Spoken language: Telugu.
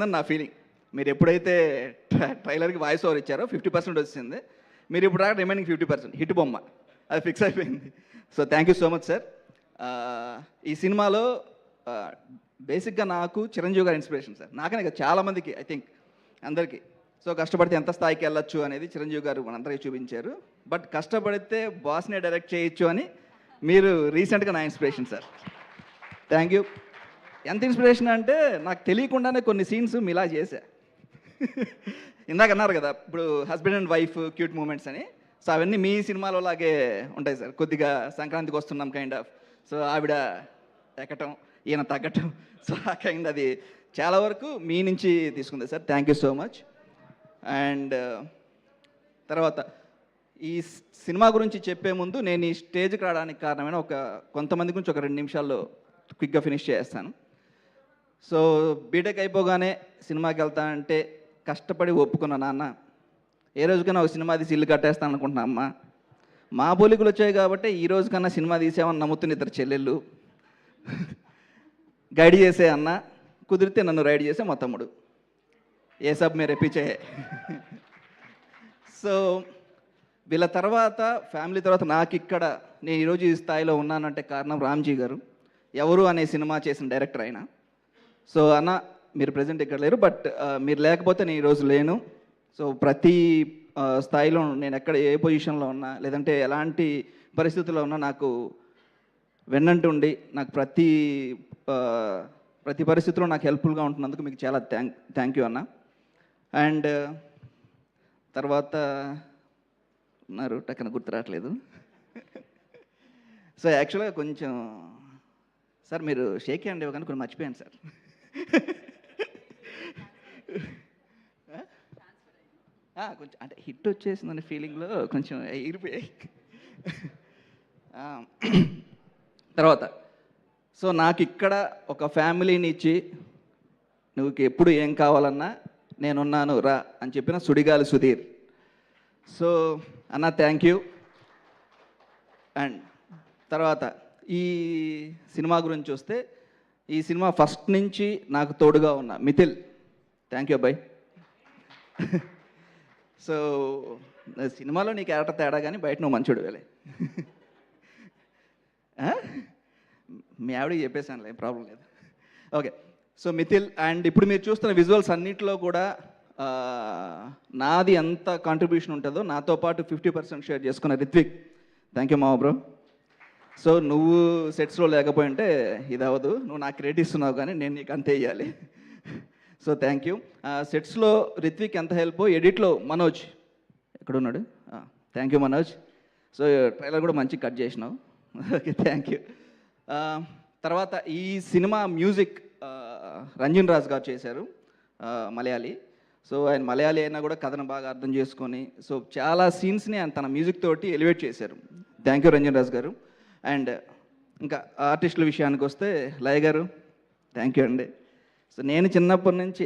అని నా ఫీలింగ్. మీరు ఎప్పుడైతే ట్రైలర్‌కి వాయిస్ ఓవర్ ఇచ్చారో 50% వచ్చింది. మీరు ఇప్పుడు దాకా రిమైనింగ్ 50% హిట్ బొమ్మ. అది ఫిక్స్ అయిపోయింది. So thank you so much sir. ఈ సినిమాలో బేసిక్‌గా నాకు చిరంజీవి గారి ఇన్స్పిరేషన్ సార్. నాకనే కాదు చాలామందికి ఐ థింక్ అందరికీ. సో కష్టపడితే ఎంత స్థాయికి వెళ్ళొచ్చు అనేది చిరంజీవి గారు మనందరికీ చూపించారు. బట్ కష్టపడితే బాస్‌నే డైరెక్ట్ చేయొచ్చు అని మీరు రీసెంట్‌గా నా ఇన్స్పిరేషన్ సార్. Thank you. ఎంత ఇన్స్పిరేషన్ అంటే నాకు తెలియకుండానే కొన్ని సీన్స్ మీలా చేశా. ఇందాక అన్నారు కదా ఇప్పుడు husband and wife cute moments అని. సో అవన్నీ మీ సినిమాలో లాగే ఉంటాయి సార్. కొద్దిగా సంక్రాంతికి వస్తున్నాం కైండ్ ఆఫ్. సో ఆవిడ ఎక్కటం ఈయన తగ్గటం. సో ఆ కైండ్ అది చాలా వరకు మీ నుంచి తీసుకుంది sir. Thank you so much. And తర్వాత ఈ సినిమా గురించి చెప్పే ముందు నేను ఈ స్టేజ్కి రావడానికి కారణమైన కొంతమంది గురించి ఒక 2 నిమిషాల్లో క్విక్గా ఫినిష్ చేస్తాను. సో బీటెక్ అయిపోగానే సినిమాకి వెళ్తా అంటే కష్టపడి ఒప్పుకున్న నాన్న ఏ రోజుకైనా ఒక సినిమా తీసి ఇల్లు కట్టేస్తాను అనుకుంటున్నా అమ్మ. మా పోలికలు వచ్చాయి కాబట్టి ఈ రోజు కన్నా సినిమా తీసామని నమ్ముతున్న 2 చెల్లెళ్ళు, గైడ్ చేసే అన్న, కుదిరితే నన్ను రైడ్ చేసే మా తమ్ముడు. ఏ సబ్ మేరే పీచే. సో వీళ్ళ తర్వాత ఫ్యామిలీ తర్వాత నాకు ఇక్కడ నేను ఈరోజు ఈ స్థాయిలో ఉన్నానంటే కారణం రామ్జీ గారు. ఎవరు అనే సినిమా చేసిన డైరెక్టర్ ఆయన. సో అన్న మీరు ప్రజెంట్ ఇక్కడ లేరు, బట్ మీరు లేకపోతే నేను ఈరోజు లేను. సో ప్రతి స్థాయిలో నేను ఎక్కడ ఏ పొజిషన్లో ఉన్నా లేదంటే ఎలాంటి పరిస్థితుల్లో ఉన్నా నాకు వెన్నంటుండి నాకు ప్రతి పరిస్థితిలో నాకు హెల్ప్ఫుల్గా ఉంటున్నందుకు మీకు చాలా థ్యాంక్ యూ అన్న. అండ్ తర్వాత ఉన్నారు టక్కన గుర్తు రావట్లేదు. సో యాక్చువల్గా కొంచెం సార్ మీరు షేక్ హ్యాండ్ ఇవ్వగానే కొన్ని మర్చిపోయాను సార్. కొంచెం అంటే హిట్ వచ్చేసిందనే ఫీలింగ్లో కొంచెం ఎగిరిపోయాయి. తర్వాత సో నాకు ఇక్కడ ఒక ఫ్యామిలీని ఇచ్చి నువ్వు ఎప్పుడు ఏం కావాలన్నా నేనున్నాను రా అని చెప్పిన సుడిగాలి సుధీర్. సో అన్న థ్యాంక్ యూ. అండ్ తర్వాత ఈ సినిమా గురించి వస్తే ఈ సినిమా ఫస్ట్ నుంచి నాకు తోడుగా ఉన్న మిథిల్, థ్యాంక్ యూ అబ్బాయి. సో సినిమాలో నీ క్యారెక్టర్ తేడా కానీ బయట నువ్వు మంచోడు వేలే. మీ ఆవిడకి చెప్పేసానులే, ప్రాబ్లం లేదు. ఓకే. సో మిథిల్ అండ్ ఇప్పుడు మీరు చూస్తున్న విజువల్స్ అన్నింటిలో కూడా నాది ఎంత కాంట్రిబ్యూషన్ ఉంటుందో నాతో పాటు 50% షేర్ చేసుకున్న రిత్విక్, థ్యాంక్ యూ మావ బ్రో. సో నువ్వు సెట్స్లో లేకపోయి ఉంటే ఇది అవ్వదు. నువ్వు నాకు క్రెడిట్ ఇస్తున్నావు కానీ నేను నీకు అంతే ఇవ్వాలి. So thank you. సెట్స్లో రిత్విక్ ఎంత హెల్ప్, ఎడిట్లో మనోజ్ ఎక్కడున్నాడు, thank you Manoj. So trailer కూడా మంచి కట్ చేసినావు. Okay thank you. తర్వాత ఈ సినిమా మ్యూజిక్ రంజిన్ రాజ్ గారు చేశారు, మలయాళీ. సో ఆయన మలయాళీ అయినా కూడా కథను బాగా అర్థం చేసుకొని సో చాలా సీన్స్ని ఆయన తన మ్యూజిక్ తోటి ఎలివేట్ చేశారు. థ్యాంక్ యూ రంజిన్ రాజ్ గారు. అండ్ ఇంకా ఆర్టిస్టుల విషయానికి వస్తే లయ గారు, థ్యాంక్ యూ అండి. సో నేను చిన్నప్పటి నుంచి